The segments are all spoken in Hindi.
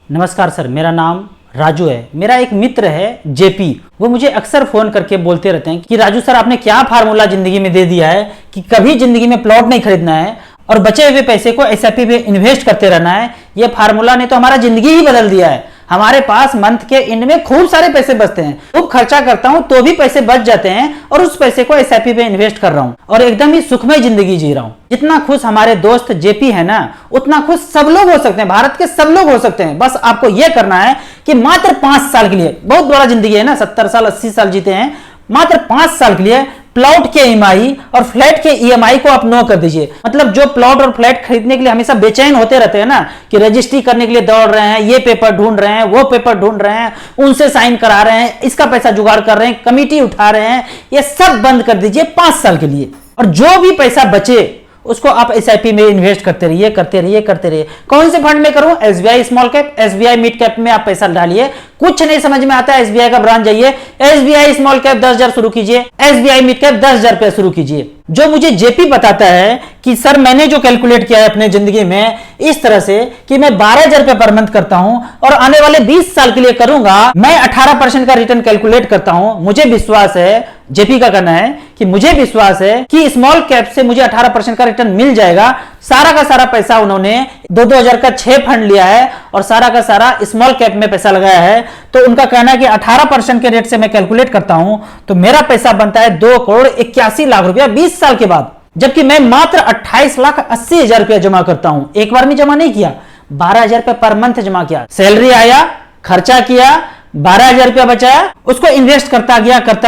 नमस्कार सर, मेरा नाम राजू है। मेरा एक मित्र है जेपी, वो मुझे अक्सर फोन करके बोलते रहते हैं कि राजू सर, आपने क्या फार्मूला जिंदगी में दे दिया है कि कभी जिंदगी में प्लॉट नहीं खरीदना है और बचे हुए पैसे को एसआईपी में इन्वेस्ट करते रहना है। ये फार्मूला ने तो हमारा जिंदगी ही बदल दिया है। हमारे पास मंथ के एंड में खूब सारे पैसे बचते हैं, खूब खर्चा करता हूं तो भी पैसे बच जाते हैं और उस पैसे को एसआईपी में इन्वेस्ट कर रहा हूं और एकदम ही सुखमय जिंदगी जी रहा हूं। जितना खुश हमारे दोस्त जेपी है ना, उतना खुश सब लोग हो सकते हैं, भारत के सब लोग हो सकते हैं। बस आपको यह करना है कि मात्र 5 साल के लिए, बहुत बड़ा जिंदगी है ना, 70 साल 80 साल जीते हैं, मात्र 5 साल के लिए प्लॉट के ईएमआई और फ्लैट के ईएमआई को आप नो कर दीजिए। मतलब जो प्लॉट और फ्लैट खरीदने के लिए हमेशा बेचैन होते रहते हैं ना, कि रजिस्ट्री करने के लिए दौड़ रहे हैं, ये पेपर ढूंढ रहे हैं, वो पेपर ढूंढ रहे हैं, उनसे साइन करा रहे हैं, इसका पैसा जुगाड़ कर रहे हैं, कमिटी उठा रहे हैं, ये सब बंद कर दीजिए 5 साल के लिए। और जो भी पैसा बचे उसको आप एसआईपी में इन्वेस्ट करते रहिए, करते रहिए, करते रहिए। कौन से फंड में करूं? SBI small cap, SBI mid cap में आप पैसा डालिए। कुछ नहीं समझ में आता है, एसबीआई का ब्रांच जाइए, एसबीआई स्मॉल कैप 10,000 शुरू कीजिए, एसबीआई मिड कैप 10,000 रुपया शुरू कीजिए। जो मुझे जेपी बताता है कि सर, मैंने जो कैलकुलेट किया है अपने जिंदगी में इस तरह से कि मैं 12,000 रुपया पर मंथ करता हूं और आने वाले 20 साल के लिए करूंगा, मैं 18% का रिटर्न कैलकुलेट करता हूं। मुझे विश्वास है, जेपी का कहना है कि मुझे विश्वास है कि स्मॉल कैप से मुझे 18% का रिटर्न मिल जाएगा। सारा का सारा पैसा उन्होंने 2-2 का 6 फंड लिया है और सारा का सारा स्मॉल कैप में पैसा लगाया है। तो उनका कहना है कि 18% के रेट से मैं कैलकुलेट करता हूं तो मेरा पैसा बनता है 2,81,00,000 रुपया 20 साल के बाद, जबकि मैं मात्र 28,80,000 रुपया जमा करता हूं। एक बार में जमा नहीं किया, 12,000 रुपया पर मंथ जमा किया। सैलरी आया, खर्चा किया, 12,000 रुपया बचाया, उसको इन्वेस्ट करता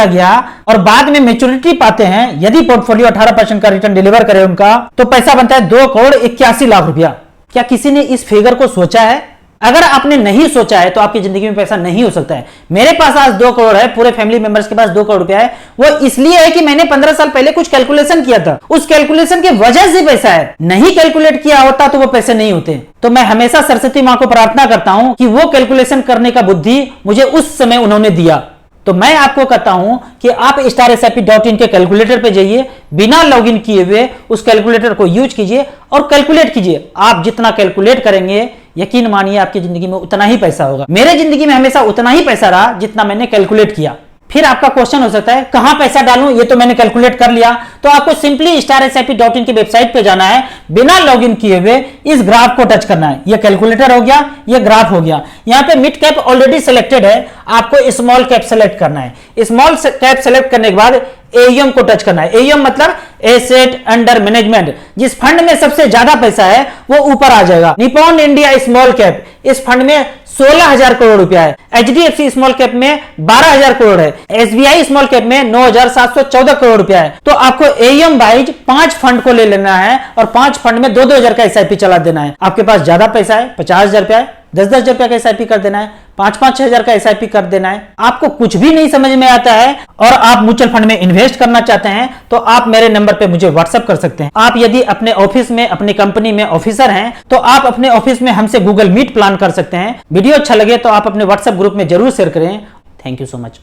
गया और बाद में मैच्योरिटी पाते हैं। यदि पोर्टफोलियो 18% का रिटर्न डिलीवर करे उनका, तो पैसा बनता है 2,81,00,000 रुपया। क्या किसी ने इस फिगर को सोचा है? अगर आपने नहीं सोचा है तो आपकी जिंदगी में पैसा नहीं हो सकता है। मेरे पास आज 2 करोड़ है, पूरे फैमिली मेंबर्स के पास 2 करोड़ रुपया है। वो इसलिए है कि मैंने 15 साल पहले कुछ कैलकुलेशन किया था, उस कैलकुलेशन की वजह से पैसा है। नहीं कैलकुलेट किया होता तो वो पैसे नहीं होते। तो मैं हमेशा सरस्वती मां को प्रार्थना करता हूं कि वो कैलकुलेशन करने का बुद्धि मुझे उस समय उन्होंने दिया। तो मैं आपको कहता हूं कि आप StarSIP.in के कैलकुलेटर पे जाइए, बिना लॉगिन किए हुए उस कैलकुलेटर को यूज कीजिए और कैलकुलेट कीजिए। आप जितना कैलकुलेट करेंगे, यकीन मानिए आपकी जिंदगी में उतना ही पैसा होगा। मेरे जिंदगी में हमेशा उतना ही पैसा रहा जितना मैंने कैलकुलेट किया। फिर आपका क्वेश्चन हो सकता है कहां पैसा डालूं, ये तो मैंने कैलकुलेट कर लिया। तो आपको सिंपली StarSIP.in की वेबसाइट पे जाना है, बिना लॉगिन किए हुए इस ग्राफ को टच करना है। ये कैलकुलेटर हो गया, ये ग्राफ हो गया। यहां पे मिड कैप ऑलरेडी सिलेक्टेड है, आपको स्मॉल कैप सेलेक्ट करना है। स्मॉल कैप सेलेक्ट करने के बाद एयूएम को टच करना है। एयूएम मतलब एसेट अंडर मैनेजमेंट। जिस फंड में सबसे ज्यादा पैसा है वो ऊपर आ जाएगा। निपॉन इंडिया स्मॉल कैप, इस फंड में 16,000 करोड़ रुपया है। एचडीएफसी स्मॉल कैप में 12,000 करोड़ है। एसबीआई स्मॉल कैप में 9,714 करोड़ रुपया है। तो आपको एयूएम वाइज 5 फंड को ले लेना है और 5 फंड में 2-2 का एसआईपी चला देना है। आपके पास ज्यादा पैसा है, 50,000 रुपया है, 10-10 रुपया का एसआईपी कर देना है, 5-5 हजार का एसआईपी कर देना है। आपको कुछ भी नहीं समझ में आता है और आप म्यूचुअल फंड में इन्वेस्ट करना चाहते हैं तो आप मेरे नंबर पे मुझे व्हाट्सएप कर सकते हैं। आप यदि अपने ऑफिस में, अपनी कंपनी में ऑफिसर हैं तो आप अपने ऑफिस में हमसे गूगल मीट प्लान कर सकते हैं। वीडियो अच्छा लगे तो आप अपने व्हाट्सएप ग्रुप में जरूर शेयर करें। Thank you so much.